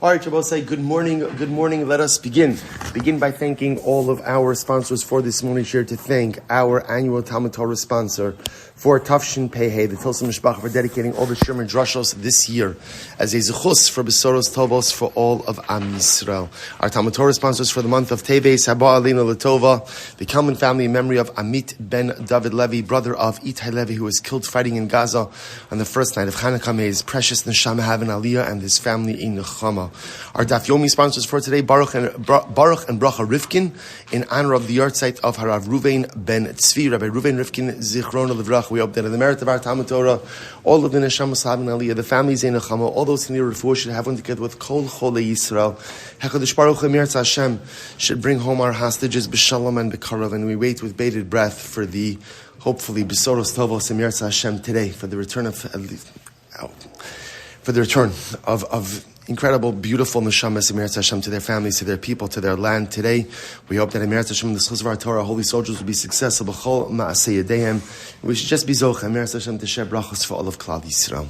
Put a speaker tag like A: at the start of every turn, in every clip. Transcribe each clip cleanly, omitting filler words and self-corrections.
A: All right, Shabbos, say good morning. Good morning. Let us begin. Begin by thanking all of our sponsors for this morning. Share to thank our annual Talmud Torah sponsor for Tafshin Pehei, the Tilsim Mishpacha, for dedicating all the Shirman Drashos this year as a zechus for Besoros Tovos for all of Am Yisrael. Our Talmud Torah sponsors for the month of Teves, Haba Alina Latova, the Kalman family in memory of Amit ben David Levi, brother of Itai Levi, who was killed fighting in Gaza on the first night of Hanukkah. May his precious Neshama have an Aliyah and his family in Nechama. Our Daf Yomi sponsors for today, Baruch and Bracha Rivkin, in honor of the yahrzeit of Harav Ruvain ben Tzvi, Rabbi Ruvain Rivkin, Zichron Levrach. We hope that in the merit of our Talmud Torah, all of the Neshamas have an Aliyah, the families in Nechama, all those in the refuah should have one together with Kol Cholei Yisrael. HaKadosh Baruch Hu Mirza Hashem should bring home our hostages b'shalom and b'karav, and we wait with bated breath for the hopefully Besoros Tovos and Mirza Hashem today for the return of incredible, beautiful neshamas Emeretz Hashem to their families, to their people, to their land today. We hope that Emeretz Hashem, the schus of our Torah, holy soldiers, will be successful. B'chol ma'aseh yedeihem. We should just be zocha Emeretz Hashem to share brachos for all of Klal Yisrael.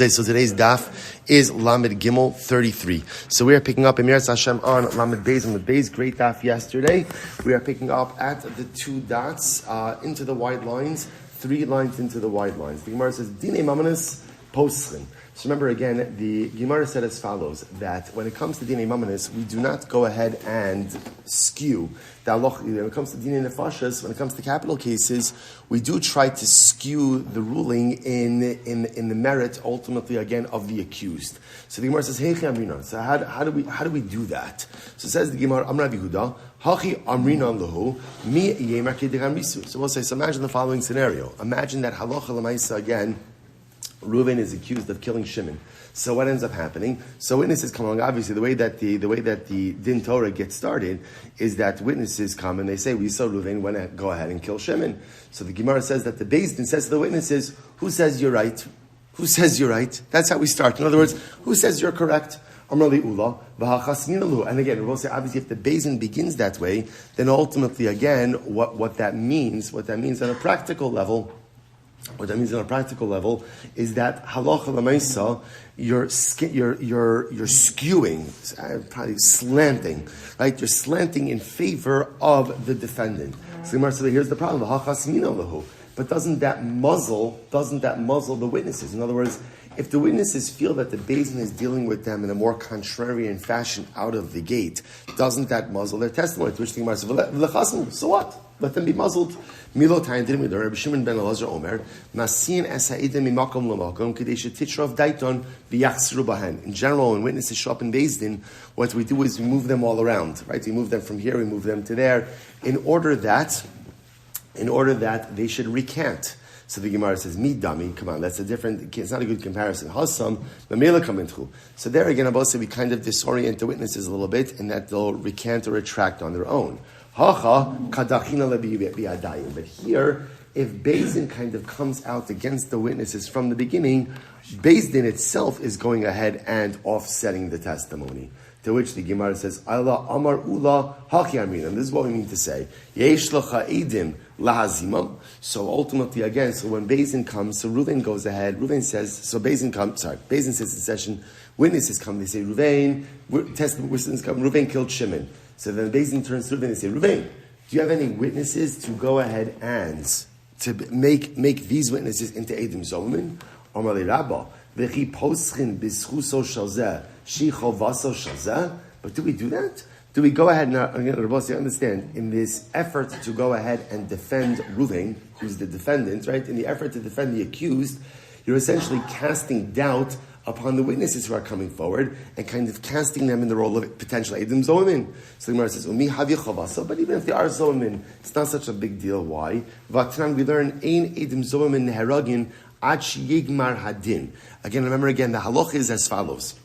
A: So today's daf is Lamed Gimel 33. So we are picking up Emeretz Hashem on Lamed Beis. Lamed Beis, great daf yesterday. We are picking up at the two dots into the wide lines, 3 lines into the wide lines. The Gemara says, Dinei Mamanis Poschin. So remember again, the Gemara said as follows, that when it comes to Dinei Mamanis, we do not go ahead and skew the halacha. When it comes to Dinei Nefashos, when it comes to capital cases, we do try to skew the ruling in the merit, ultimately again, of the accused. So the Gemara says, Hey Amrina. So how do we do that? So it says the Gemara, Amrav Yehuda, Hachi Amrina Lahu, Mi Yemer Kedegam Risu. So we'll say, so imagine the following scenario. Imagine that halacha l'maisa again, Reuven is accused of killing Shimon. So what ends up happening? So witnesses come along. Obviously, the way that the Din Torah gets started is that witnesses come and they say, "We saw Reuven went to go ahead and kill Shimon." So the Gemara says that the Beis Din says to the witnesses, "Who says you're right? Who says you're right?" That's how we start. In other words, who says you're correct? Amrali Ula, and again, we'll say obviously if the Beis Din begins that way, then ultimately again, what that means on a practical level. What that means on a practical level is that halacha l'maisa, you're skewing, probably slanting, right? You're slanting in favor of the defendant. So the Gemara says, here's the problem: but doesn't that muzzle the witnesses? In other words, if the witnesses feel that the Beis Din is dealing with them in a more contrarian fashion out of the gate, doesn't that muzzle their testimony? To which the Gemara says, so what? Let them be muzzled. Milo Tain didn't we learn? Rabbi Shimon ben Elazar Omer, Masin es ha'idim mimakom l'makom kadesh titrav daiton v'yachsru bahen. In general, when witnesses show up in Beis Din, what we do is we move them all around, right? We move them from here, we move them to there, in order that they should recant. So the Gemara says, "Mi dami." Come on, it's not a good comparison. Hasam mamela kamintchu. So there again, Abba said we kind of disorient the witnesses a little bit, in that they'll recant or retract on their own. Hacha kadachina lebiadayim. But here, if Beis Din kind of comes out against the witnesses from the beginning, Beis Din itself is going ahead and offsetting the testimony. To which the Gemara says, Allah Amar Ula Haki Amrina. And this is what we mean to say. Yesh Lacha Edim Lahazimam. So ultimately, again, so when Beis Din comes, so Reuven goes ahead. Beis Din says in session, witnesses come, they say, Reuven, witnesses come, Reuven killed Shimon. So then Beis Din turns to Reuven and say, Reuven, do you have any witnesses to go ahead and to make these witnesses into Edim Zoman? Amar Le Rabba, V'chi Poschin B'schuso Shalzeh. But do we do that? Do we go ahead and understand in this effort to go ahead and defend Reuven, who's the defendant, right? In the effort to defend the accused, you're essentially casting doubt upon the witnesses who are coming forward and kind of casting them in the role of potential Edim Zomin. So the Gemara says, Umi havi chavasa, but even if they are Zomin, it's not such a big deal. Why? Vatran, we learn, Ein Edim Zomin neheragin ad yigmar hadin. Again, remember the halacha is as follows.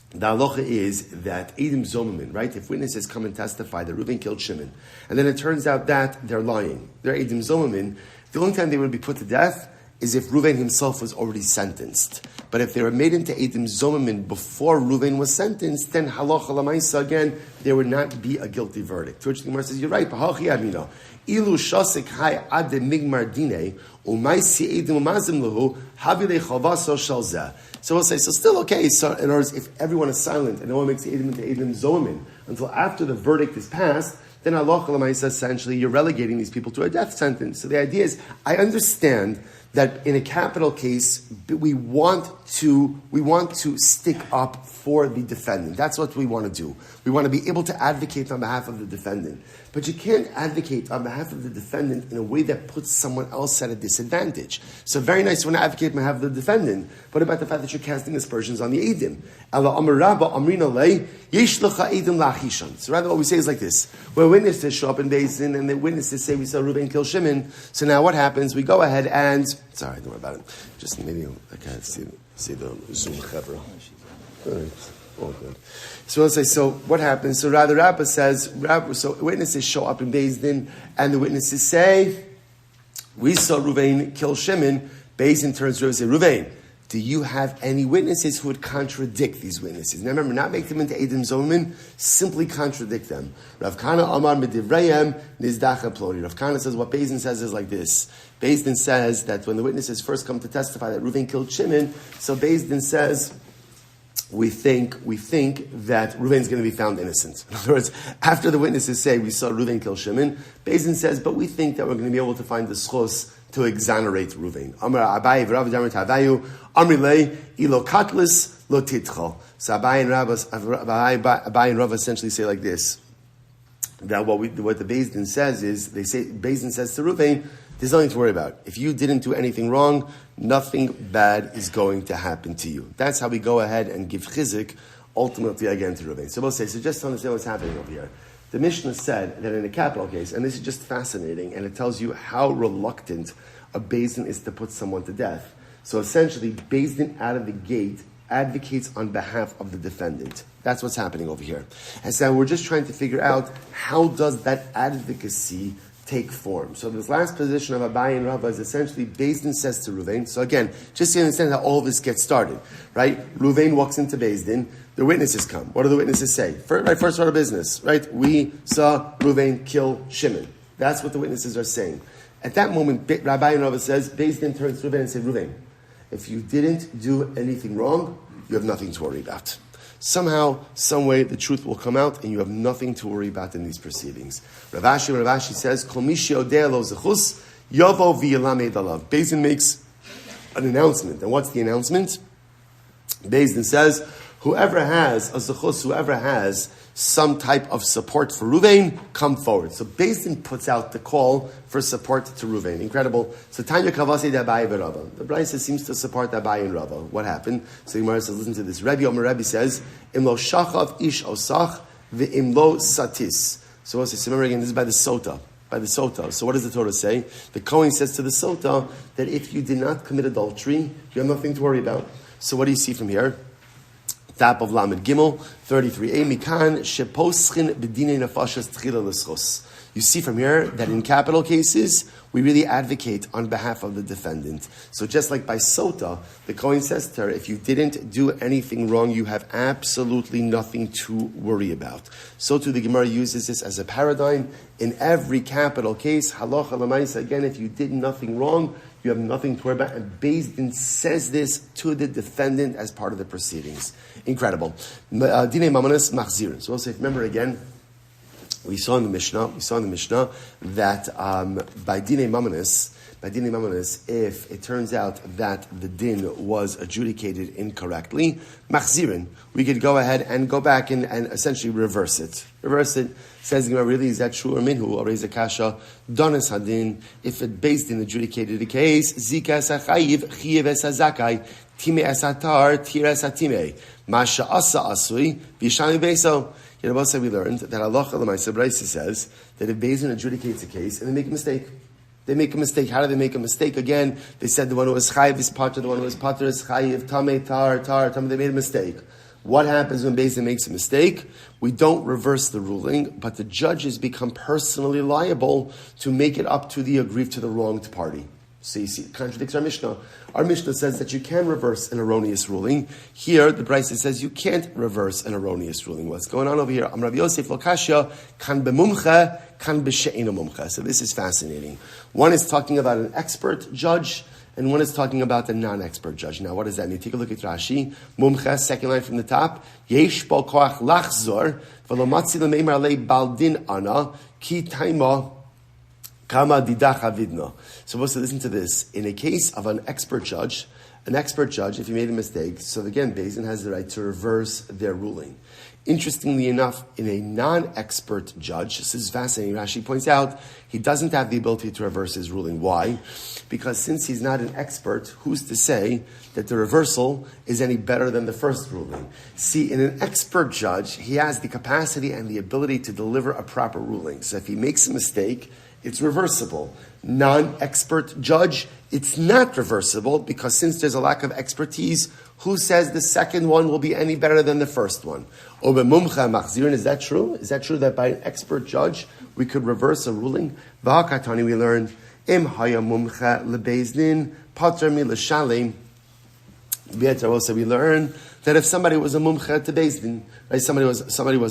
A: The halacha is that Edim Zomamin, right? If witnesses come and testify that Reuven killed Shimon, and then it turns out that they're lying, they're Edim Zomamin, the only time they would be put to death is if Reuven himself was already sentenced. But if they were made into Edim Zomamin before Reuven was sentenced, then halacha l'maisa again, there would not be a guilty verdict. To which the Gemara says, you're right, b'hachi amina. Ilu shasik hai ad migmar dine, u'maisi Edim umazim lehu, havile chavaso shalzeh. So we'll say, so still okay. So in other words, if everyone is silent and no one makes the Eidim into Eidim Zomin until after the verdict is passed, then Allah Chalamayis essentially you're relegating these people to a death sentence. So the idea is, I understand that in a capital case, we want to stick up for the defendant. That's what we want to do. We want to be able to advocate on behalf of the defendant. But you can't advocate on behalf of the defendant in a way that puts someone else at a disadvantage. So very nice, you want to advocate on behalf of the defendant. What about the fact that you're casting aspersions on the Eidim? So rather what we say is like this. When witnesses show up in Beis Din and the witnesses say we saw Reuven kill Shimon, so now what happens? We go ahead and... Sorry, don't worry about it. Just maybe I can't see the Zoom camera. All good. So let's say, so what happens? So rather Rabbah says, so witnesses show up in Beis Din and the witnesses say, we saw Reuven kill Shimon. Beis Din turns to Reuven and say, Reuven, do you have any witnesses who would contradict these witnesses? Now remember, not make them into Eidim Zomin, simply contradict them. Rav Kana Amar Medivrayim Nizdacha Plori. Rav Kana says what Beis Din says is like this. Beis Din says that when the witnesses first come to testify that Reuven killed Shimon, so Beis Din says, we think that Reuven's going to be found innocent. In other words, after the witnesses say we saw Reuven kill Shimon, Beis Din says, but we think that we're going to be able to find the schos to exonerate Reuven. Amar Abaye v'Rav Damar Tavayu Amri Lei Ilo Katlis Lo Titchol. So Abaye and Rav essentially say like this: that what the Beis Din says is, they say Beis Din says to Reuven, there's nothing to worry about. If you didn't do anything wrong, nothing bad is going to happen to you. That's how we go ahead and give chizik ultimately again to Reuven. So we'll say, so just to understand what's happening over here. The Mishnah said that in a capital case, and this is just fascinating, and it tells you how reluctant a Beis Din is to put someone to death. So essentially, Beis Din out of the gate advocates on behalf of the defendant. That's what's happening over here. And so we're just trying to figure out how does that advocacy take form. So this last position of Abaye and Rava is essentially Beis Din says to Reuven. So again, just to understand how all of this gets started, right? Reuven walks into Beis Din. The witnesses come. What do the witnesses say? First order of business, right? We saw Reuven kill Shimon. That's what the witnesses are saying. At that moment, Rabbi and Rava says, Beis Din turns to Reuven and says, Reuven, if you didn't do anything wrong, you have nothing to worry about. Somehow, some way, the truth will come out, and you have nothing to worry about in these proceedings. Rav Ashi says, "Kol mi sheodea lo zechus yavo v'yelamed alav." Beis Din makes an announcement, and what's the announcement? Beis Din says, whoever has a zechus, whoever has some type of support for Reuven, come forward. So Beis Din puts out the call for support to Reuven. Incredible. So Tanya Kavasi de Abaye v'Rava. The Brisa seems to support Abaye and Rava. What happened? So Gemara says, listen to this. Rebbe says, Im lo shachav ish osach ve'im lo satis. So what's this? Remember again, this is by the Sota. By the Sota. So what does the Torah say? The Kohen says to the Sota that if you did not commit adultery, you have nothing to worry about. So what do you see from here? Top of Lamed Gimel, 33a, Mikan sheposchin b'dinei nefashas tchila l'schos. You see from here that in capital cases, we really advocate on behalf of the defendant. So just like by Sota, the Kohen says to her, if you didn't do anything wrong, you have absolutely nothing to worry about. So too the Gemara uses this as a paradigm. In every capital case, halacha l'maisa, again, if you did nothing wrong, you have nothing to worry about. And Beis Din says this to the defendant as part of the proceedings. Incredible. Dinei mamanas machzirin. So we'll say, remember again, we saw in the Mishnah that by Dinei mamanas, if it turns out that the din was adjudicated incorrectly, machzirin, we could go ahead and go back and essentially reverse it. Says the Gemara, really, is that true or minhu? Or is a kasha donas hadin? If it Beis Din adjudicated the case, zika esachayiv chiyev esazakai time esatar tira esatime masha asa asui v'yishami beiso. You know, we learned that Allah Brisa says that if Beis Din adjudicates a case and they make a mistake. How do they make a mistake? Again, they said the one who was chayiv is pater, the one who was pater is chayiv, tamei tar. They made a mistake. What happens when Beis Din makes a mistake? We don't reverse the ruling, but the judges become personally liable to make it up to the aggrieved, to the wronged party. So you see, it contradicts our Mishnah. Our Mishnah says that you can reverse an erroneous ruling. Here, the Brisa says you can't reverse an erroneous ruling. What's going on over here? Am Rabbi Yosef Lokashya kan b'mumcha, kan b'she'ena mumcha. So this is fascinating. One is talking about an expert judge, and one is talking about the non-expert judge. Now, what does that mean? Take a look at Rashi. Mumcha, second line from the top. Yesh bo koach lachzor, v'lo matzi l'meimar lei baldin ana, ki taima kama didach avidno. So we're supposed to listen to this. In a case of an expert judge, if he made a mistake, so again, Beis Din has the right to reverse their ruling. Interestingly enough, in a non-expert judge, this is fascinating, Rashi points out, he doesn't have the ability to reverse his ruling. Why? Because since he's not an expert, who's to say that the reversal is any better than the first ruling? See, in an expert judge, he has the capacity and the ability to deliver a proper ruling. So if he makes a mistake, it's reversible. Non-expert judge, it's not reversible because since there's a lack of expertise, who says the second one will be any better than the first one? Is that true? Is that true that by an expert judge we could reverse a ruling? V'hakatani, we learned im haya mumcha lebeis din pater mi l'shalem. Also, we learn that if somebody was a mumcha to Beis Din, right? Somebody was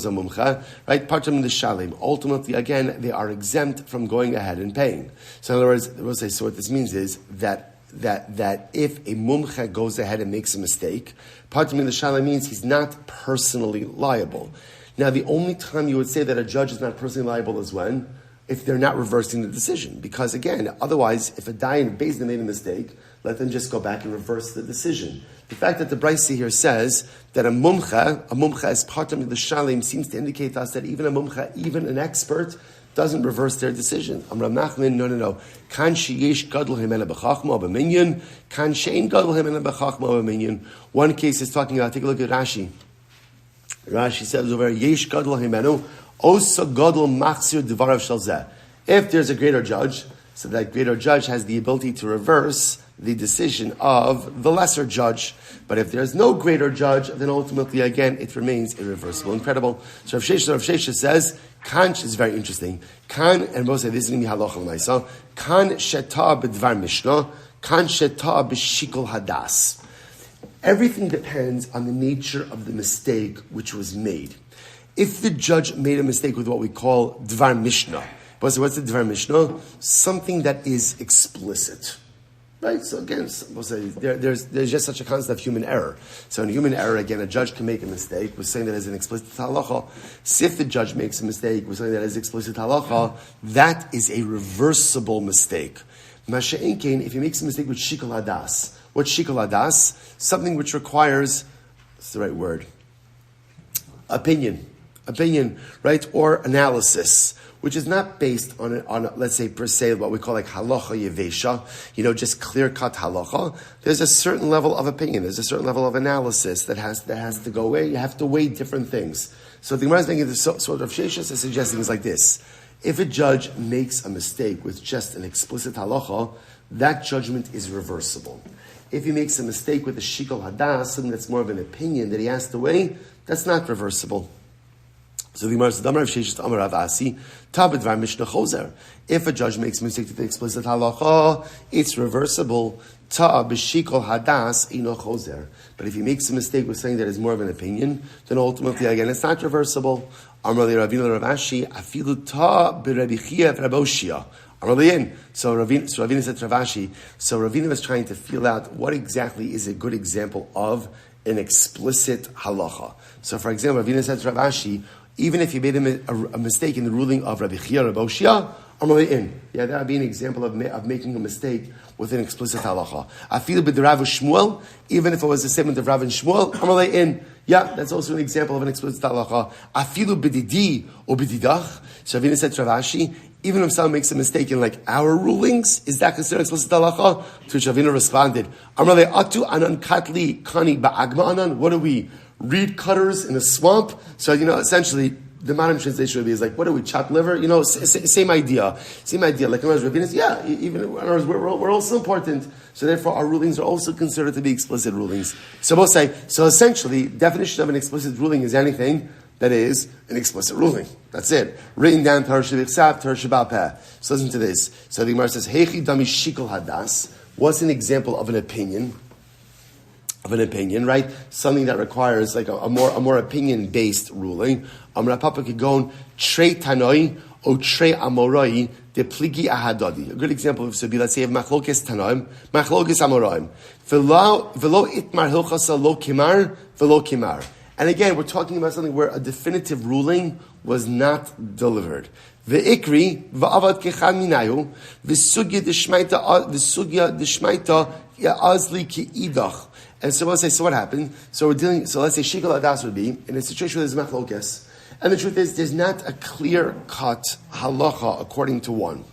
A: a mumcha, right? Pater mi l'shalem. Ultimately, again, they are exempt from going ahead and paying. So in other words, we'll say, so what this means is that if a mumcha goes ahead and makes a mistake, pater mi l'shalem means he's not personally liable. Now, the only time you would say that a judge is not personally liable is when? If they're not reversing the decision. Because again, otherwise, if a dayan Beis Din made a mistake, let them just go back and reverse the decision. The fact that the Braisa here says that a mumcha as pater mi l'shalem seems to indicate to us that even a mumcha, even an expert, doesn't reverse their decision. Amar Nachman, no. Kan sheyesh gadol himena b'chachma b'minyan, kan shein gadol himena b'chachma b'minyan. One case is talking about, take a look at Rashi. Rashi says over, yesh gadol himenu, osa gadol machzir devarav shel zeh. If there's a greater judge, so that greater judge has the ability to reverse the decision of the lesser judge. But if there's no greater judge, then ultimately, again, it remains irreversible. Incredible. So Rav Shesha says, Kan is very interesting. Kan, and we'll say this is going to be halacha l'maisa. Kan sheta b'dvar mishnah, kan sheta b'shikol hadas. Everything depends on the nature of the mistake which was made. If the judge made a mistake with what we call dvar mishnah, what's the dvar mishnah? Something that is explicit. Right? So again, we'll say there's just such a concept of human error. So in human error, again, a judge can make a mistake. We're saying that as an explicit halacha. So if the judge makes a mistake, we're saying that as explicit halacha, that is a reversible mistake. Masha'en kein, if he makes a mistake with shikol hadas. What's shikol hadas? Something which requires, what's the right word? Opinion, right? Or analysis, which is not based on let's say, per se, what we call like halacha yevesha, just clear-cut halacha. There's a certain level of opinion. There's a certain level of analysis that has to go away. You have to weigh different things. So the Gemara is making this sort of sheshus is suggesting is like this. If a judge makes a mistake with just an explicit halacha, that judgment is reversible. If he makes a mistake with a shikol hadas, something that's more of an opinion that he has to weigh, that's not reversible. So the Gemara says, "Damar Rav Sheshet Amar Rav Asi, Tabed Var Mishnah Chozer." If a judge makes a mistake to the explicit halacha, it's reversible. Ta b'shikol hadas ino chozer. But if he makes a mistake with something that is more of an opinion, then ultimately again it's not reversible. Amar li Ravina Rav Ashi, afilu ta b'Rabbi Chia v'Rabbi Oshia. So Ravina said to Rav Ashi, so Ravina was trying to feel out what exactly is a good example of an explicit halacha. So for example, Ravina said to Rav Ashi, even if you made a mistake in the ruling of Rabbi Chia, Rabbi Oshia, yeah, that would be an example of making a mistake with an explicit halacha. Afilu b'Rav Shmuel, even if it was the statement of Rav and Shmuel, yeah, that's also an example of an explicit halacha. Afilu b'didi or b'didach. So Ravina said to Rav Ashi, even if someone makes a mistake in like our rulings, is that considered explicit halacha? To which Ravina responded, Amrle atu anan katli kani ba'agma anan. What are we? Reed cutters in a swamp? So, essentially, the modern translation would be is like, what are we, chopped liver? Same idea. Like, Ravina says, yeah, even we're also important. So therefore, our rulings are also considered to be explicit rulings. So we'll say, so essentially, definition of an explicit ruling is anything that is an explicit ruling. That's it. Written down, Torah Shabbat, Torah Shabbat Peh. So listen to this. So the Gemara says, Heichi dami shikol hadas. What's an example of an opinion? Right? Something that requires like a more opinion-based ruling. Amra Papa Kigon, Trei Tanoi, Otrei Amorai de Pligi Ahadadi. A good example of this would be, let's say, of Machlokes Tanaim, Machlokes Amoraim. Velo Itmar Hilchasa Lo Kimar, Velo Kimar. And again, we're talking about something where a definitive ruling was not delivered. Ve'ikri, va'avad kechad minayu, v'sugya d'shmaita azli ki'idach. And so we'll say, so what happened? So let's say Shikol Adas would be in a situation where there's machlokes. And the truth is, there's not a clear-cut halacha according to one.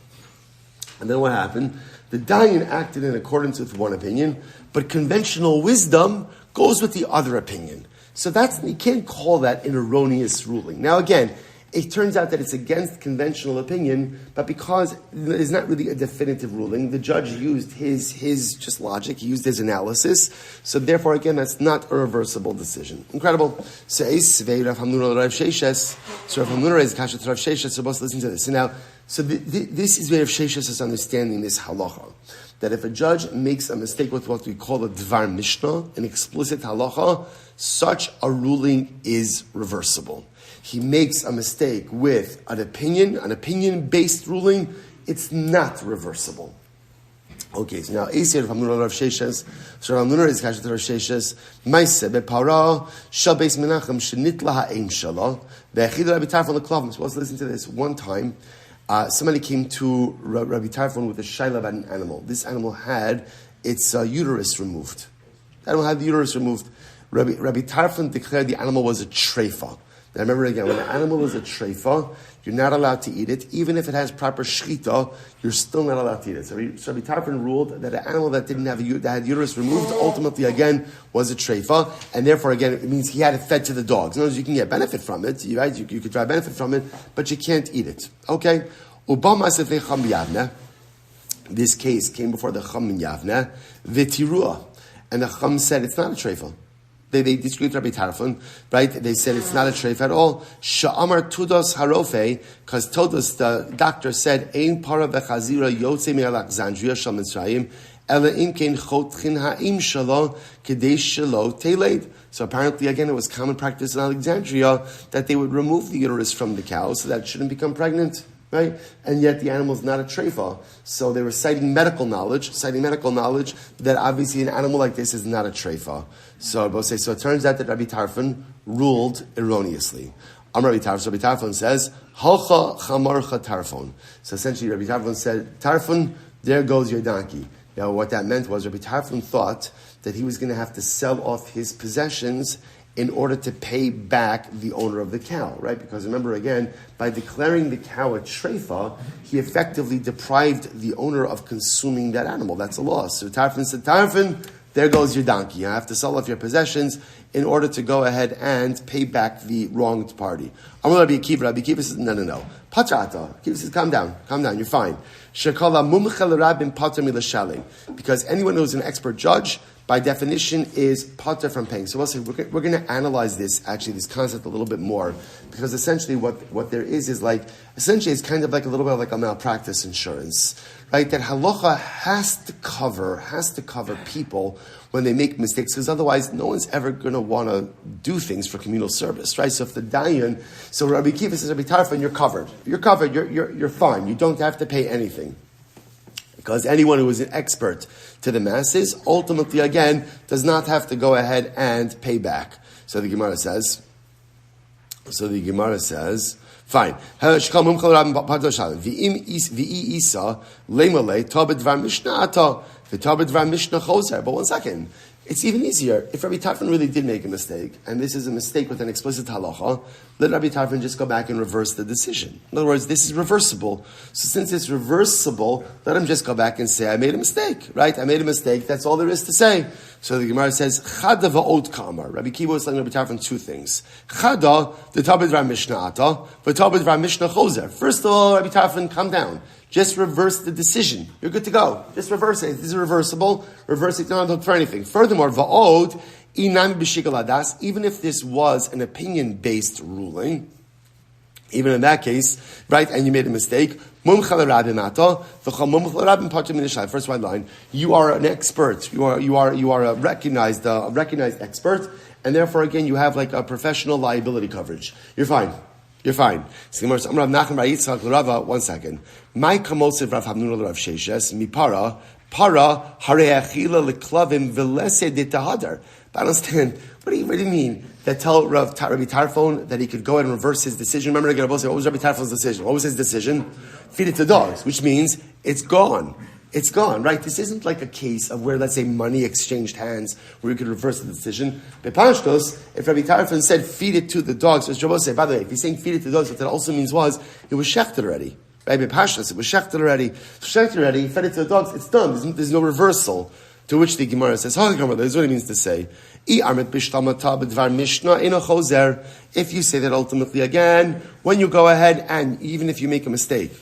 A: And then what happened? The Dayan acted in accordance with one opinion, but conventional wisdom goes with the other opinion. So you can't call that an erroneous ruling. Now again, it turns out that it's against conventional opinion, but because it's not really a definitive ruling, the judge used his just logic, he used his analysis, so therefore again, that's not a reversible decision. Incredible. So Rav Hamnuna is Kashat Rav Sheshes, so let's listen to this. So now, this is where Rav Sheshes is understanding this halacha, that if a judge makes a mistake with what we call a dvar mishnah, an explicit halacha, such a ruling is reversible. He makes a mistake with an opinion-based ruling, it's not reversible. Okay, so now Eisir Rav Hamnuna Rav Sheshes, so Rav Hamnuna is Kashat Rav Sheshes, Maise bePara Shal Beis Menachem Shenitla Ha'ein Shala Ve'echid Rabbi Tarfon L'Klavim. So let's listen to this. One time, somebody came to Rabbi Tarfon with a shaila about an animal. This animal had its uterus removed. The animal had the uterus removed. Rabbi Tarfon declared the animal was a treifa. Now remember again, when an animal is a treifa, you're not allowed to eat it. Even if it has proper shchita, you're still not allowed to eat it. So Rabbi Tarfon ruled that an animal that had uterus removed, ultimately again was a treifa, and therefore again it means he had it fed to the dogs. In other words, you can get benefit from it, right? You could try benefit from it, but you can't eat it. Okay? This case came before the Chum in Yavne, V'tirua, and the Chum said it's not a treifa. They disagreed with Rabbi Tarfon, right? They said it's not a treif at all. Sha'amar tudos harofe, because Todos, the doctor, said, Ein para v'chazira yotze me'Alexandria shal Mitzrayim, ela im kein chotchin ha'im shalo, kedei shalo teleid. So apparently, again, it was common practice in Alexandria that they would remove the uterus from the cow so that it shouldn't become pregnant. Right? And yet the animal is not a treifa. So they were citing medical knowledge that obviously an animal like this is not a treifa. So it turns out that Rabbi Tarfon ruled erroneously. Rabbi Tarfon says, Halcha chamarcha Tarfon. So essentially Rabbi Tarfon said, Tarfon, there goes your donkey. Now what that meant was Rabbi Tarfon thought that he was going to have to sell off his possessions in order to pay back the owner of the cow, right? Because remember again, by declaring the cow a treifa, he effectively deprived the owner of consuming that animal. That's a loss. So Tarfon said, Tarfon, there goes your donkey. You have to sell off your possessions in order to go ahead and pay back the wronged party. Rabbi Akiva says, no. Patrata. Akiva says, calm down, you're fine. Because anyone who's an expert judge, by definition, is pater from paying. So we're going to analyze this concept a little bit more, because essentially what there is it's kind of like a little bit like a malpractice insurance, right? That halacha has to cover people when they make mistakes, because otherwise no one's ever going to want to do things for communal service, right? So if the dayan, so Rabbi Akiva says, Rabbi Tarfon, you're covered, you're fine, you don't have to pay anything. Because anyone who is an expert to the masses, ultimately, again, does not have to go ahead and pay back. So the Gemara says, fine. But one second. It's even easier. If Rabbi Tarfon really did make a mistake, and this is a mistake with an explicit halacha, let Rabbi Tarfon just go back and reverse the decision. In other words, this is reversible. So since it's reversible, let him just go back and say, I made a mistake, right? I made a mistake. That's all there is to say. So the Gemara says, Chada va'od kamar. Rabbi Akiva was telling Rabbi Tarfon two things. Chada, the tabed ra mishnah ata, the tabed ra mishnah choser. First of all, Rabbi Tarfon, calm down. Just reverse the decision. You're good to go. Just reverse it. This is reversible. Reverse it. Don't look for anything. Furthermore, va'od inam b'shikol adas. Even if this was an opinion-based ruling, even in that case, right, and you made a mistake, first white line, you are an expert. You are a recognized expert, and therefore again you have like a professional liability coverage. You're fine. You're fine. One second. My kamosiv Rav Hamnuna Rav Sheshes mi para hareachila leklavim velese detahadar. I understand. What do you mean? That tell Rabbi Tarfon that he could go ahead and reverse his decision. Remember, what was Rabbi Tarfon's decision? What was his decision? Feed it to dogs, which means it's gone. It's gone, right? This isn't like a case of where, let's say, money exchanged hands, where you could reverse the decision. Bepashtos, if Rabbi Tarfon said, feed it to the dogs, as Jabos said, by the way, if he's saying feed it to the dogs, what that also means was, it was shechted already. Right? Bepashtos, it was shechted already. Shechted already, fed it to the dogs, it's done. There's no reversal. To which the Gemara says, this is what it means to say. If you say that ultimately again, when you go ahead and even if you make a mistake,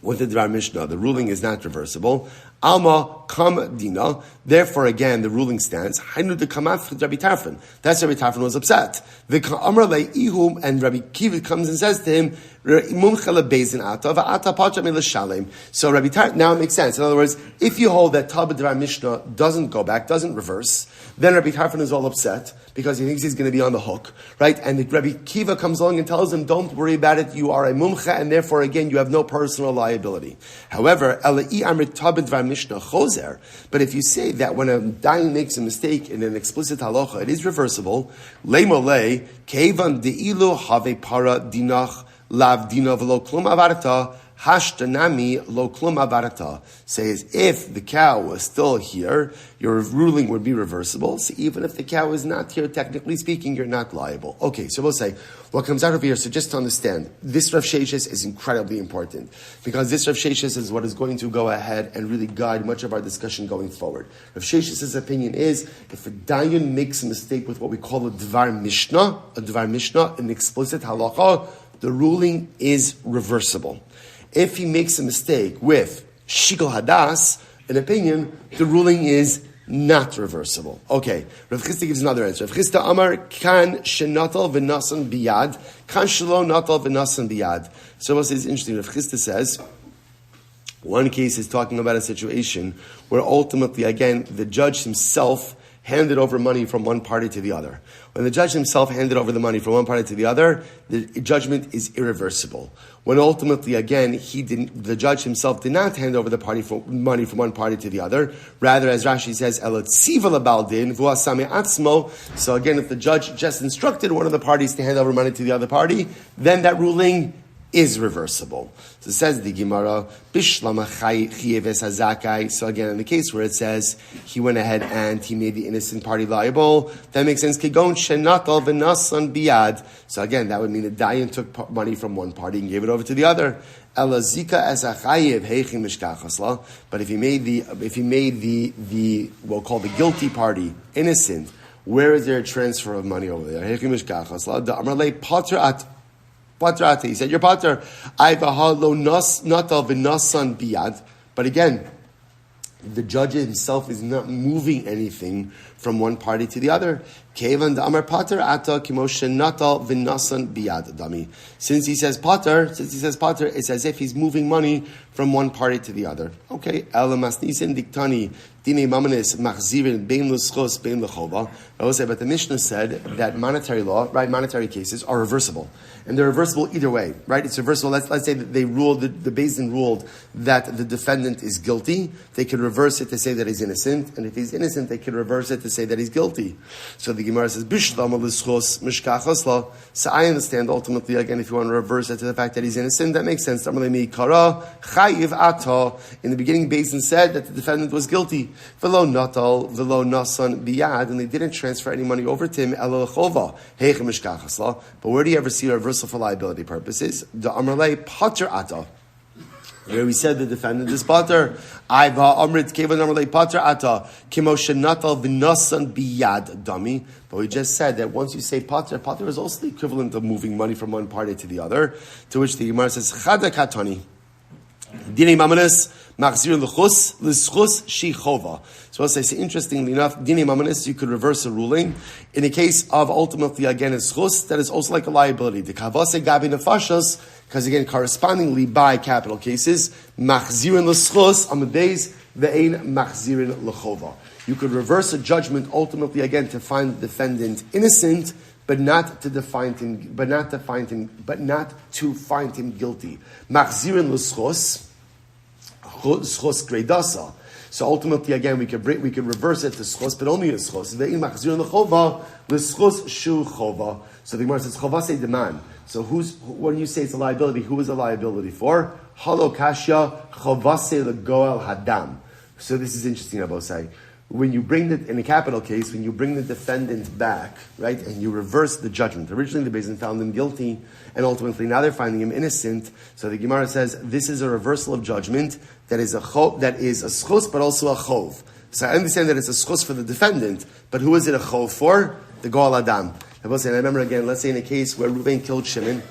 A: with the Dvar Mishnah, the ruling is not reversible. Alma kam dina. Therefore, again, the ruling stands. Hainu de kamaf Rabbi Tarfon. That's Rabbi Tarfon was upset. The Amar le ihum, and Rabbi Kiva comes and says to him, "Mumcha lebezin ata va'ata pacha milashalem." So Rabbi Tarfon now it makes sense. In other words, if you hold that Tab Dvar Mishnah doesn't go back, doesn't reverse, then Rabbi Tarfon is all upset because he thinks he's going to be on the hook, right? And Rabbi Kiva comes along and tells him, "Don't worry about it. You are a mumcha, and therefore, again, you have no personal liability." However, Elai Amrit Tab Dvar Mishnah chozer. But if you say that when a dayan makes a mistake in an explicit halacha, it is reversible. Leimolei kevan deilu have para dinach lav dina v'lo klum avarta. Hashtanami lo klum avarata says if the cow was still here, your ruling would be reversible. So even if the cow is not here, technically speaking, you're not liable. Okay, so we'll say what comes out of here. So just to understand, this Rav Sheshes is incredibly important because this Rav Sheshes is what is going to go ahead and really guide much of our discussion going forward. Rav Sheshes' opinion is if a dayan makes a mistake with what we call a dvar mishnah, an explicit halacha, the ruling is reversible. If he makes a mistake with shikol hadas, an opinion, the ruling is not reversible. Okay, Rav Chisda gives another answer. Rav Chisda Amar kan shenatal v'nasan biyad, kan shelo natal v'nasan biyad. So what is interesting? Rav Chisda says one case is talking about a situation where ultimately, again, the judge himself handed over money from one party to the other. When the judge himself handed over the money from one party to the other, the judgment is irreversible. When ultimately, again, the judge himself did not hand over the money from one party to the other. Rather, as Rashi says, "Elotziva lebaldin v'asame atzmo." So again, if the judge just instructed one of the parties to hand over money to the other party, then that ruling is reversible. So it says the Gemara, Bishlama Chiyeves Hazakai. So again, in the case where it says he went ahead and he made the innocent party liable, that makes sense. Kegon Shenatal V'Nasan Biyad. So again, that would mean the dayan took money from one party and gave it over to the other. Elazika as a chayiv heichim mishkachasla. But if he made the we'll call the guilty party innocent, where is there a transfer of money over there? Heichim mishkachasla. The Amrlei Pater at Patrati. He said, "Your pater, lo natal v'nasan biyad." But again, the judge himself is not moving anything from one party to the other. Kevan the Amar Pater ata kimoshe natal v'nasan biyad dami. Since he says pater, it's as if he's moving money from one party to the other. Okay, elamas nisen diktani dine mamanis machzirin bein l'schos bein l'chova. I will say, but the Mishnah said that monetary cases are reversible. And they're reversible either way, right? It's reversible. Let's say that they ruled, the Beis Din ruled that the defendant is guilty. They could reverse it to say that he's innocent. And if he's innocent, they could reverse it to say that he's guilty. So the Gemara says, Bishlam l'schos mishkachosla. So I understand ultimately, again, if you want to reverse it to the fact that he's innocent, that makes sense. In the beginning, Beis Din said that the defendant was guilty. V'lo natal, v'lo nasan biyad, and they didn't transfer any money over to him. But where do you ever see a reversal for liability purposes? The Amrlei Pater Ata. Where we said the defendant is Pater. Aiva Amrit Kevan Amrlei Pater Ata. Kimoshe Natal V'Nasan Biyad Dami. But we just said that once you say Pater, Pater is also the equivalent of moving money from one party to the other. To which the Gemara says, Chada Katani. Dine Mamanis Machzir L'chus L'schus Shichova. So I'll say, interestingly enough, Dine Mamanis, you could reverse a ruling. In the case of ultimately, again, a schus, that is also like a liability. The Kavase Gabi Nefashas, because again, correspondingly by capital cases, Machzirin L'schus, on the days, Ve'ein Machzirin L'chova. You could reverse a judgment ultimately, again, to find the defendant innocent, but not to find him guilty. Machzirin l'schos gredasa. So ultimately, again, we could reverse it to schos, but only to schos. Ve'im machzirin l'chova l'schos shu chova. So the Gemara says chovase demand. So when you say it's a liability, who is a liability for? Halo kashya chovase legoel hadam. So this is interesting, Abosai. When you bring in a capital case, when you bring the defendant back, right, and you reverse the judgment. Originally, the Beis Din found him guilty, and ultimately now they're finding him innocent. So the Gemara says this is a reversal of judgment that is a schos, but also a chov. So I understand that it's a schos for the defendant, but who is it a chov for? The goal adam. I remember again, let's say in a case where Reuven killed Shimon,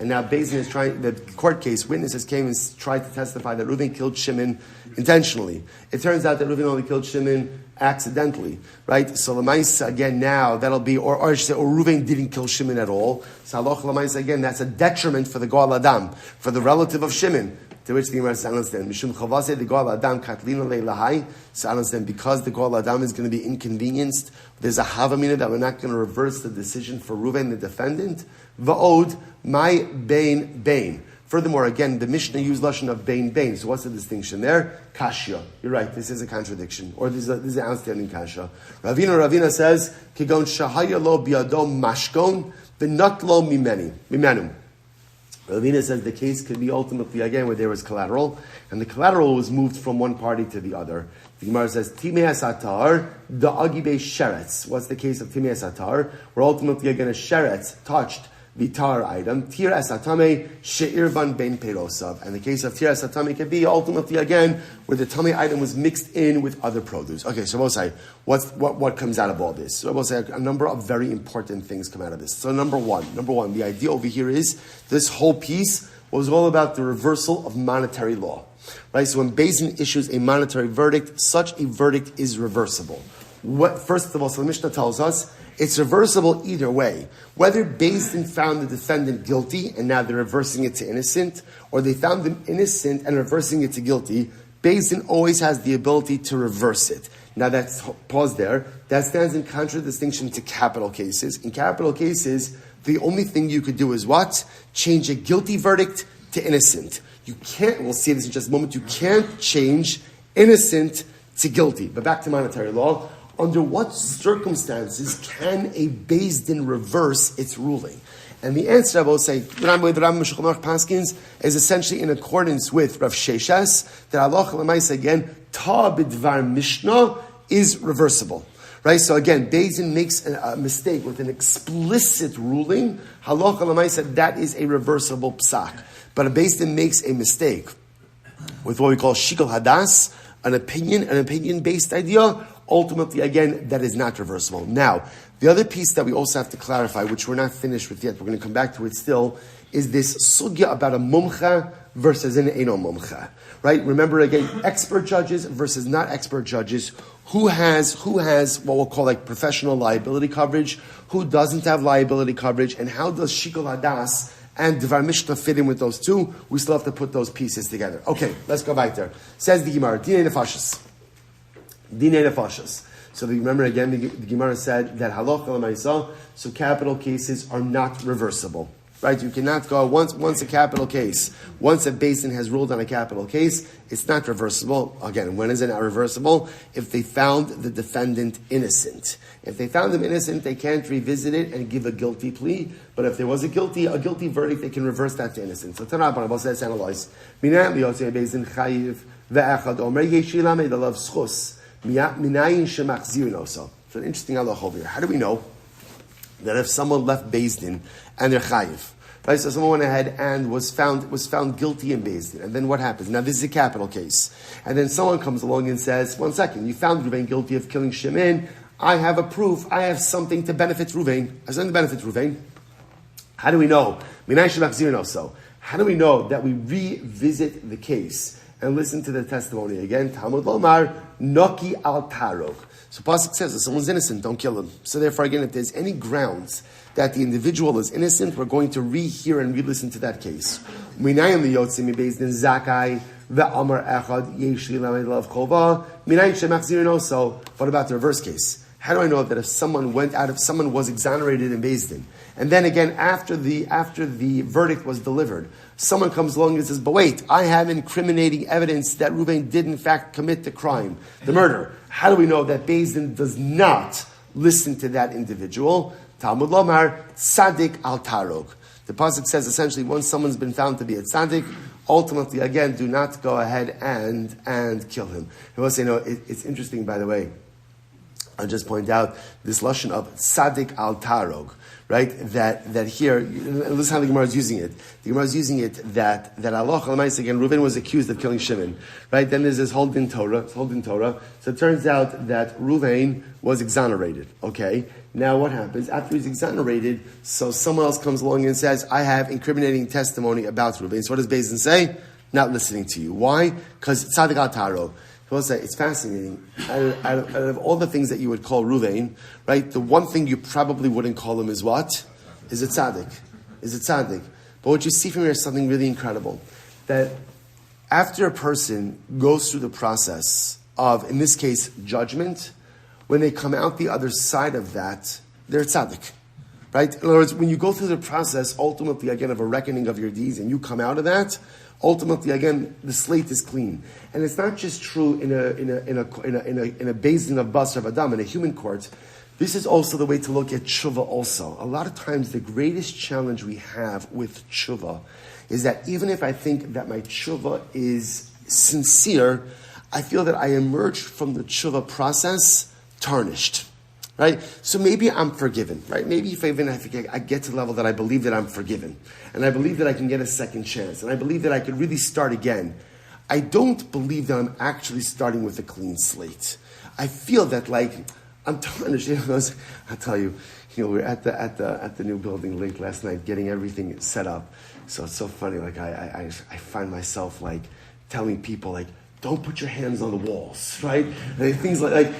A: and now Beis Din is trying, the court case, witnesses came and tried to testify that Reuven killed Shimon intentionally. It turns out that Reuven only killed Shimon accidentally, right? So Lamaisa, again, now, that'll be, or Reuven didn't kill Shimon at all. So Haloch Lamaisa, again, that's a detriment for the Goal Adam, for the relative of Shimon. To which the Gemara says, understand, Mishum Chavase, the Goal Adam, Katlina Leilahai. So understand, because the Goal Adam is going to be inconvenienced, there's a Havamina that we're not going to reverse the decision for Reuven, the defendant. Va'od, my bain. Furthermore, again, the Mishnah used lashon of bain. So what's the distinction there? Kashya. You're right. This is a contradiction, or this is an outstanding kasha. Ravina says, "Kigon shahaya lo biado mashkon v'nat lo mimenum." Ravina says the case could be ultimately again where there was collateral, and the collateral was moved from one party to the other. The Gemara says, Timei Satar, the Agibe Sheretz. What's the case of Timei Satar? Where ultimately again a Sheretz touched the tar item. Tir Esatame She'irvan Ben Perosav. And the case of Tir Esatame could be ultimately again where the Tame item was mixed in with other produce. Okay, so we'll say, what comes out of all this? So we'll say a number of very important things come out of this. So number one, the idea over here is this whole piece was all about the reversal of monetary law. Right? So when Beis Din issues a monetary verdict, such a verdict is reversible. First of all, so the Mishnah tells us it's reversible either way. Whether Beis Din found the defendant guilty and now they're reversing it to innocent, or they found him innocent and reversing it to guilty, Beis Din always has the ability to reverse it. Now that's, pause there, that stands in contradistinction to capital cases. In capital cases, the only thing you could do is what? Change a guilty verdict to innocent. You can't, we'll see this in just a moment, you can't change innocent to guilty. But back to monetary law, under what circumstances can a Beis Din reverse its ruling? And the answer, I will say, the Rambam Paskins is essentially in accordance with Rav Sheshas, that Allah L'maisa again, Ta b'dvar Mishnah is reversible. Right? So again, Beis Din makes a mistake with an explicit ruling, Halacha L'maisa, that is a reversible psak. But a Beis Din makes a mistake with what we call shikol hadas, an opinion-based idea. Ultimately, again, that is not reversible. Now, the other piece that we also have to clarify, which we're not finished with yet, we're going to come back to it still, is this sugya about a mumcha versus an eno mumcha. Right? Remember again, expert judges versus not expert judges. Who has what we'll call like professional liability coverage? Who doesn't have liability coverage? And how does shikol hadas and Dvar Mishnah fit in with those two? We still have to put those pieces together. Okay, let's go back there. Says the Gemara, Dinei Nefashos. Dinei Nefashos. So remember again, the Gemara said that halacha l'maisa, so capital cases are not reversible. Right? You cannot go, once a capital case, once a Beis Din has ruled on a capital case, it's not reversible. Again, when is it not reversible? If they found the defendant innocent. If they found him innocent, they can't revisit it and give a guilty plea. But if there was a guilty verdict, they can reverse that to innocence. So Tanabana, let's analyze. So an interesting halacha over here. How do we know that if someone left Beis Din and they're chayiv, right? So someone went ahead and was found guilty in Beis Din, and then what happens? Now this is a capital case, and then someone comes along and says, "1 second, you found Reuven guilty of killing Shimon. I have a proof. I have something to benefit Reuven. I have something to benefit Reuven." How do we know? How do we know that we revisit the case and listen to the testimony again? Talmud Lomar Noki al Tarok. So Pasuk says if someone's innocent, don't kill him. So therefore, again, if there's any grounds that the individual is innocent, we're going to rehear and re-listen to that case. What about the reverse case? How do I know that if someone was exonerated in Beis Din, and then again after the verdict was delivered, someone comes along and says, but wait, I have incriminating evidence that Reuven did in fact commit the crime, the murder. How do we know that Beis Din does not listen to that individual? Talmud Lomar, Tzadik al Tarog. The pasuk says essentially, once someone's been found to be a tzaddik, ultimately, again, do not go ahead and kill him. I will say, it's interesting, by the way. I'll just point out this lashon of tzaddik al tarog, right? That here, listen how the Gemara is using it. The Gemara is using it that Allah, again, Reuven was accused of killing Shimon, right? Then there's this whole din Torah. So it turns out that Reuven was exonerated, okay? Now what happens? After he's exonerated, so someone else comes along and says, I have incriminating testimony about Reuven. So what does Beis Din say? Not listening to you. Why? Because tzaddik al tarog. So I'll say, it's fascinating. Out of all the things that you would call Reuven, right, the one thing you probably wouldn't call him is what? Is a tzaddik. But what you see from here is something really incredible. That after a person goes through the process of, in this case, judgment, when they come out the other side of that, they're tzaddik. Right? In other words, when you go through the process, ultimately, again, of a reckoning of your deeds, and you come out of that, ultimately, again, the slate is clean. And it's not just true in a basin of Basar Vadam, in a human court. This is also the way to look at tshuva also. A lot of times, the greatest challenge we have with tshuva is that even if I think that my tshuva is sincere, I feel that I emerge from the tshuva process tarnished. Right? So maybe I'm forgiven, right? Maybe if I get to the level that I believe that I'm forgiven, and I believe that I can get a second chance, and I believe that I could really start again, I don't believe that I'm actually starting with a clean slate. I feel that I'm tarnished. I'll tell you, we were at the new building late last night, getting everything set up. So it's so funny. I find myself telling people don't put your hands on the walls, right? And things don't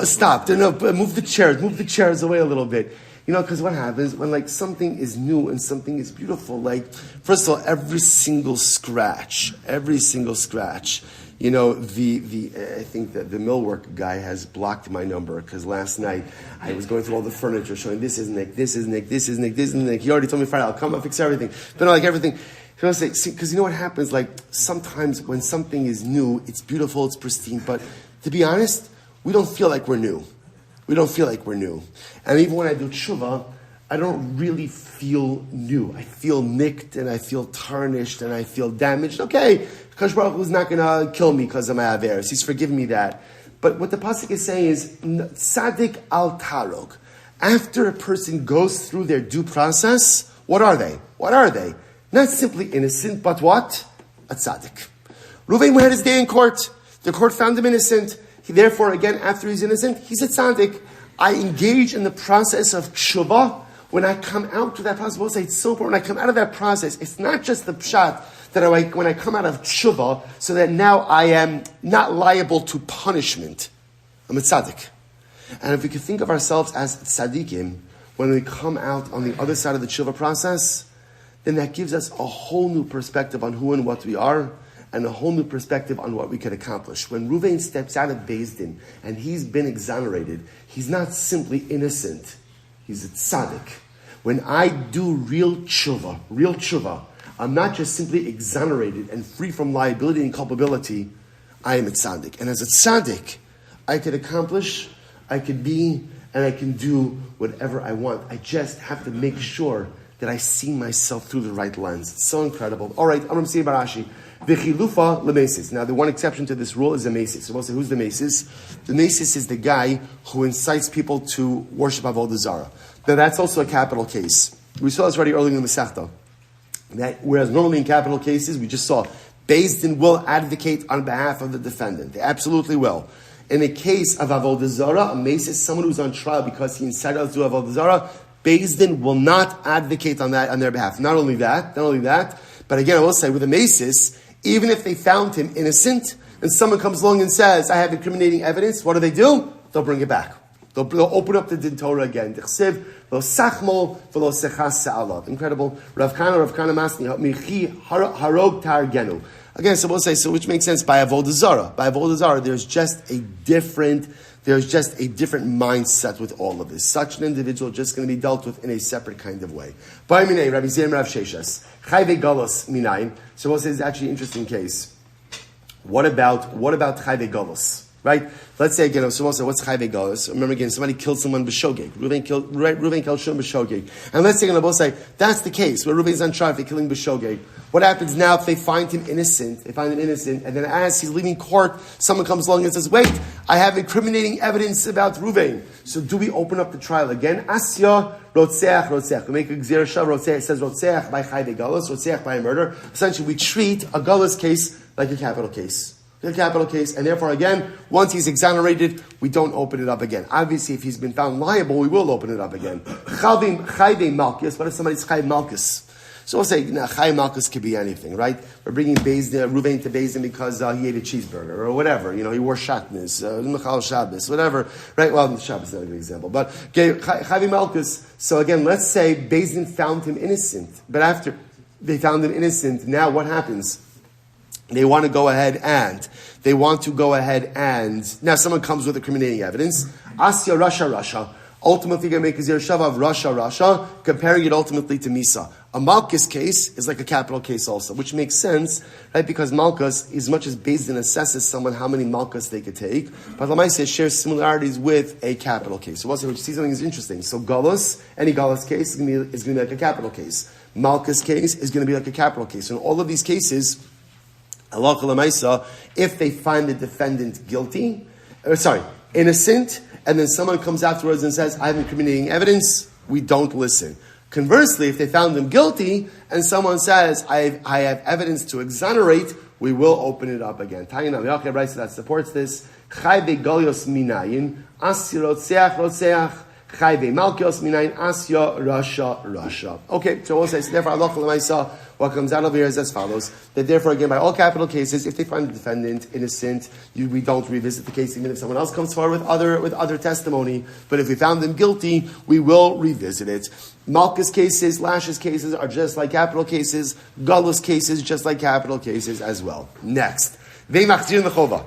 A: stop. Move the chairs away a little bit. Because what happens when something is new and something is beautiful? First of all, every single scratch. I think that the millwork guy has blocked my number because last night I was going through all the furniture, showing this is Nick. He already told me Friday, I'll come, I'll fix everything. But everything. Because you know what happens? Sometimes when something is new, it's beautiful, it's pristine. But to be honest, we don't feel like we're new. And even when I do tshuva, I don't really feel new. I feel nicked, and I feel tarnished, and I feel damaged. Okay, Kadosh Baruch Hu is not going to kill me because of my averos. He's forgiven me that. But what the pasuk is saying is tzaddik al tarog. After a person goes through their due process, what are they? Not simply innocent, but what? A tzaddik. Reuven had his day in court. The court found him innocent. Therefore, again, after he's innocent, he's a tzaddik. I engage in the process of tshuva. When I come out to that process, we'll say it's so important. When I come out of that process, it's not just the pshat that when I come out of tshuva, so that now I am not liable to punishment. I'm a tzaddik. And if we could think of ourselves as tzaddikim, when we come out on the other side of the tshuva process, then that gives us a whole new perspective on who and what we are, and a whole new perspective on what we could accomplish. When Reuven steps out of Beis Din, and he's been exonerated, he's not simply innocent, he's a tzaddik. When I do real tshuva, I'm not just simply exonerated and free from liability and culpability, I am a tzaddik. And as a tzaddik, I could accomplish, I could be, and I can do whatever I want. I just have to make sure that I see myself through the right lens. It's so incredible. All right, Amram Sir Barashi. V'chilufa lemesis. Now, the one exception to this rule is the mesis. So we'll say, who's the mesis? The mesis is the guy who incites people to worship Avodah Zarah. Now, that's also a capital case. We saw this already earlier in the Masechta. That whereas normally in capital cases, we just saw Beis Din will advocate on behalf of the defendant. They absolutely will. In a case of Avodah Zarah, a mesis, someone who's on trial because he incited us to Avodah Zarah, Beis Din will not advocate on their behalf. Not only that, but again, I will say with a mesis, even if they found him innocent, and someone comes along and says, I have incriminating evidence, what do? They'll bring it back. They'll open up the Din Torah again. Incredible. Rav Kana Masni, Michi Harog Targenu. Again, so we'll say, so which makes sense by Avodah Zarah. By Avodah Zarah, there's just a different There's just a different mindset with all of this. Such an individual is just going to be dealt with in a separate kind of way. So we'll say it's actually an interesting case. What about chayve galus? Right? Let's say again, so we'll say, what's chayve galus? Remember again, somebody killed someone b'shogeg. Reuven killed Shimon b'shogeg. And let's say, we'll say, that's the case, where Reuven's on trial for killing b'shogeg. What happens now if they find him innocent? They find him innocent, and then as he's leaving court, someone comes along and says, wait, I have incriminating evidence about Reuven. So do we open up the trial again? Asya, rotzeach. We make a gzir shav, rotzeach. It says rotzeach by chayve galus, rotzeach by a murder. Essentially, we treat a galus case like a capital case. A capital case, and therefore, again, once he's exonerated, we don't open it up again. Obviously, if he's been found liable, we will open it up again. Chayve malchus. What if somebody's chayve malchus? So we'll say, chayve malchus could be anything, right? We're bringing Reuven to Beis Din because he ate a cheeseburger, or whatever. He wore shatnez, Michal Shabbos, whatever, right? Well, Shabbos is not a good example, but chayve malchus. So again, let's say Beis Din found him innocent, but after they found him innocent, now what happens? They want to go ahead and now someone comes with incriminating evidence. Asya Rasha. Ultimately, you're going to make a zir shav of Rasha, comparing it ultimately to Misa. A Malchus case is like a capital case also, which makes sense, right? Because Malchus, as much as Beis Din assesses someone how many Malchus they could take, but Lamaisa shares similarities with a capital case. So once you see something is interesting. So Galus, any Galus case is going to be like a capital case. Malchus case is going to be like a capital case. So in all of these cases, halacha l'maisa, if they find the defendant innocent, and then someone comes afterwards and says, I have incriminating evidence, we don't listen. Conversely, if they found him guilty, and someone says, I have evidence to exonerate, we will open it up again. Taina Yachid writes that supports this. Chayve galios minayin, asya rotzeach. Chayve malkios minayin, asya rasha. Okay, so we'll say, so therefore, halacha l'maisa, what comes out of here is as follows, that therefore, again, by all capital cases, if they find the defendant innocent, we don't revisit the case, even if someone else comes forward with other testimony. But if we found them guilty, we will revisit it. Malchus cases, lashes cases are just like capital cases. Galus cases, just like capital cases as well. Next. Ve'machzir nechova.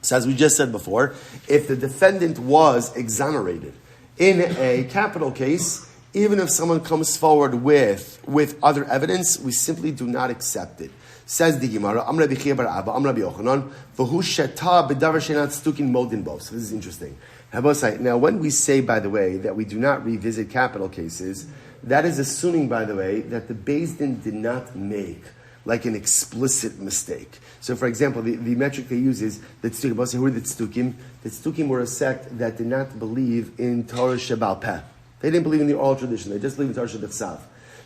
A: So as we just said before, if the defendant was exonerated in a capital case, even if someone comes forward with other evidence, we simply do not accept it. Says the Gemara, Am Rabbi Chia bar Abba, Am Rabbi Yochanan, v'hu sheta b'davar she'nat stukin modin bo. So this is interesting. Now, when we say, by the way, that we do not revisit capital cases, that is assuming, by the way, that the Beis Din did not make like an explicit mistake. So, for example, the metric they use is that tztukim. Who are the tztukim? The tztukim were a sect that did not believe in Torah Shebal Peh. They didn't believe in the oral tradition. They just believed in Torah Shebetzav.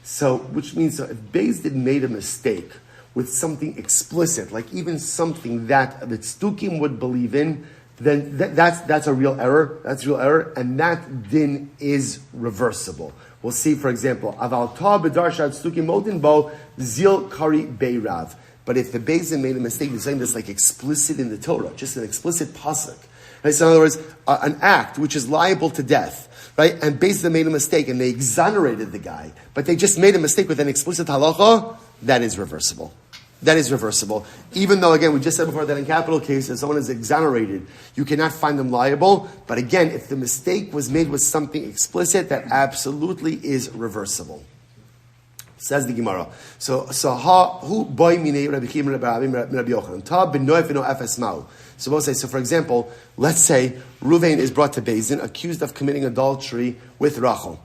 A: So, which means if Beis Din made a mistake with something explicit, like even something that the tztukim would believe in, then that's a real error. That's a real error, and that din is reversible. We'll see, for example, aval ta b'darshat tztukim modin bo zil kari beirav. But if the Beis Din made a mistake, they're saying this like explicit in the Torah, just an explicit pasuk. Right? So in other words, an act which is liable to death. Right? And Beis Din made a mistake and they exonerated the guy, but they just made a mistake with an explicit halacha, that is reversible. That is reversible. Even though, again, we just said before that in capital cases, someone is exonerated, you cannot find them liable. But again, if the mistake was made with something explicit, that absolutely is reversible. Says the Gemara. So who boy mine Rabbi Chia Rabbi Yochanan ta b'noif v'no efes ma'u. So we'll say, so for example, let's say Reuven is brought to Beis Din accused of committing adultery with Rachel,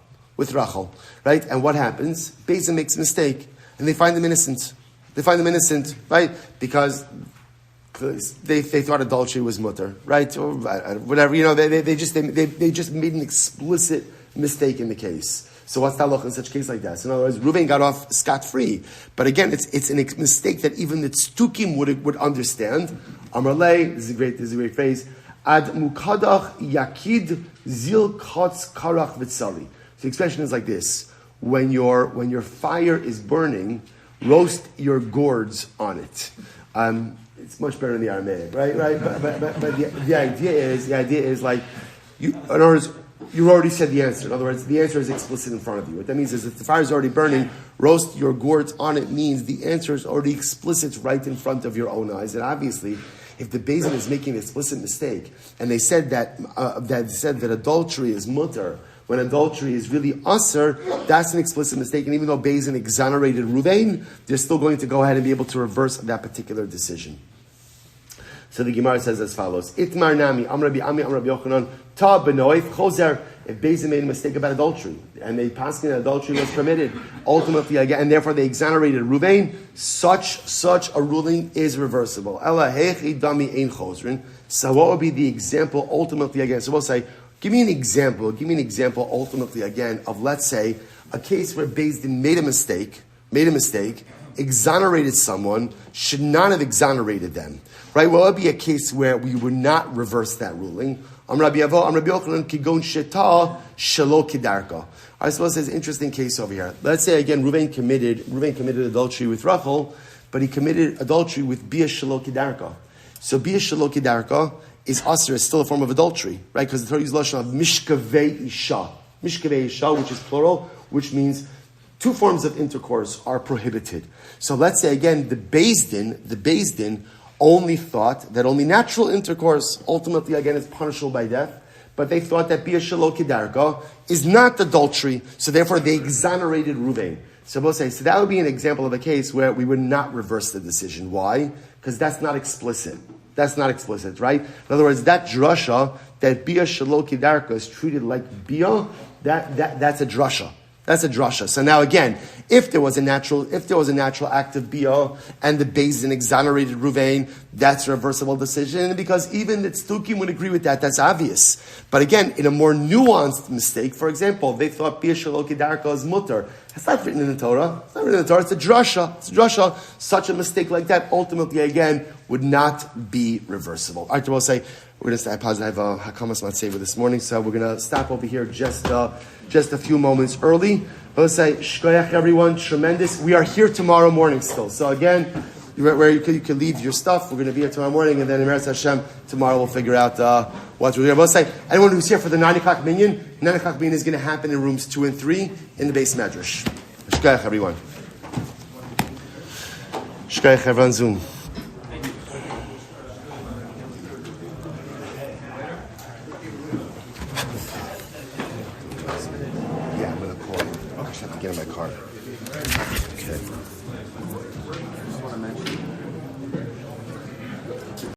A: right? And what happens? Beis Din makes a mistake, and they find him innocent. Right? Because they thought adultery was mutter, right? Or whatever, they just made an explicit mistake in the case. So what's the halacha in such a case like that? So in other words, Reuven got off scot-free. But again, it's a mistake that even the tztukim would understand. Amarlei, this is a great phrase. Ad mukadach yakid zil kotz karach v'tzali. So the expression is like this: when your fire is burning, roast your gourds on it. It's much better in the Aramaic, right? But the idea is like in other words, you already said the answer. In other words, the answer is explicit in front of you. What that means is if the fire is already burning, roast your gourds on it means the answer is already explicit right in front of your own eyes. And obviously, if the Beis Din is making an explicit mistake, and they said that adultery is mutter, when adultery is really usr, that's an explicit mistake. And even though Beis Din exonerated Ruvain, they're still going to go ahead and be able to reverse that particular decision. So the Gemara says as follows: Itmar nami, Amrabi Ami, Amrabi Yochanan, ta benoif chozer. If Beis Din made a mistake about adultery, and they passed that adultery was permitted, ultimately again, and therefore they exonerated Ruvain, such a ruling is reversible. Ela hechi dami ein chozrin. So what would be the example ultimately again? So we'll say, give me an example ultimately again of, let's say, a case where Beis Din made a mistake, exonerated someone, should not have exonerated them. Right? Well, it would be a case where we would not reverse that ruling. Rabbi Yochanan kigon sheta shelo kidarka. I suppose there's an interesting case over here. Let's say again, Ruvain committed adultery with Rachel, but he committed adultery with Bia shelo kidarka. So Bia shelo kidarka is usher, is still a form of adultery, right? Because the Torah uses lashon of mishkavei isha, which is plural, which means two forms of intercourse are prohibited. So let's say again, the Beis Din only thought that only natural intercourse ultimately again is punishable by death, but they thought that Bia Shelo Kidarka is not adultery, so therefore they exonerated Ruvain. So we'll say, so that would be an example of a case where we would not reverse the decision. Why? Because that's not explicit. Right? In other words, that drasha, that Bia Shelo Kidarka is treated like Bia, that's a drasha. That's a drasha. So now again, if there was a natural act of Bia and the Beis Din exonerated Ruvain, that's a reversible decision. Because even the Tzdukim would agree with that, that's obvious. But again, in a more nuanced mistake, for example, they thought Bia Shelo Kidarka is mutter. That's not written in the Torah. It's a drasha. Such a mistake like that ultimately again would not be reversible. All right, we'll say, we're going to start. I have a Hakamas Matsever this morning, so we're going to stop over here just a few moments early. Let's say, Shkoyach everyone, tremendous. We are here tomorrow morning still. So again, where you can leave your stuff. We're going to be here tomorrow morning, and then in Eretz Hashem, tomorrow we'll figure out what we're doing. Let's say, anyone who's here for the 9 o'clock minyan, 9 o'clock minyan is going to happen in rooms 2 and 3 in the base medrash. Shkoyach everyone. Shkoyach everyone Zoom. Get in my car. Okay.